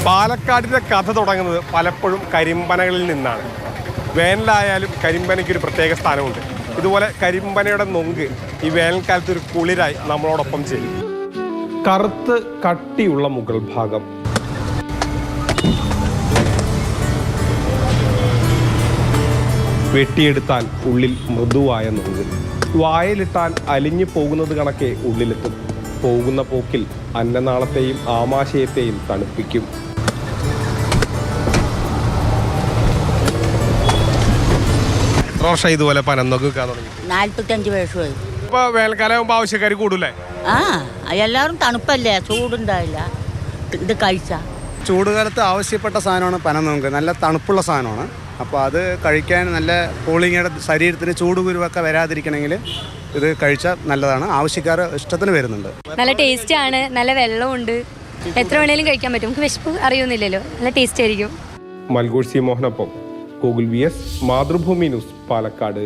പാലക്കാടിൻ്റെ കഥ തുടങ്ങുന്നത് പലപ്പോഴും കരിമ്പനകളിൽ നിന്നാണ്. വേനലായാലും കരിമ്പനയ്ക്കൊരു പ്രത്യേക സ്ഥാനമുണ്ട്. ഇതുപോലെ കരിമ്പനയുടെ നൊങ്ക് ഈ വേനൽക്കാലത്ത് ഒരു കുളിരായി നമ്മളോടൊപ്പം ചെയ്യും. കറുത്ത് കട്ടിയുള്ള മുകൾ ഭാഗം, വെട്ടിയെടുത്താൽ ഉള്ളിൽ മൃദുവായ നൊങ്ക്, വായലിട്ടാൽ അലിഞ്ഞു പോകുന്നത് കണക്കെ ഉള്ളിലെത്തും. പോകുന്ന പോക്കിൽ അന്നനാളത്തെയും ആമാശയത്തെയും തണുപ്പിക്കും. ഇതുപോലെ പനന്നൊക്കെ തുടങ്ങി 45 വയസ്സായി. ഇപ്പൊ വേനൽക്കാലം ആവശ്യക്കാർ കൂടൂലേ? എല്ലാവരും തണുപ്പല്ലേ, ചൂടുണ്ടാവില്ല. ഇത് കഴിച്ച ചൂടുകാലത്ത് ആവശ്യപ്പെട്ട സാധനമാണ് പനന്നൊങ്ക്. നല്ല തണുപ്പുള്ള സാധനമാണ്. അപ്പോൾ അത് കഴിക്കാൻ നല്ല കൂളിങ്ങയുടെ ശരീരത്തിന് ചൂടുകുരുവൊക്കെ വരാതിരിക്കണമെങ്കിൽ ഇത് കഴിച്ചാൽ നല്ലതാണ്. ആവശ്യക്കാർ ഇഷ്ടത്തിന് വരുന്നുണ്ട്. നല്ല ടേസ്റ്റ് ആണ്, നല്ല വെള്ളമുണ്ട്, എത്ര വേണേലും കഴിക്കാൻ പറ്റും. നമുക്ക് വിശപ്പ് അറിയുന്നില്ലല്ലോ, നല്ല ടേസ്റ്റ് ആയിരിക്കും. മൽഗോഷ് സി മോഹനൊപ്പം Google VS, Mathrubhumi news, Palakkad.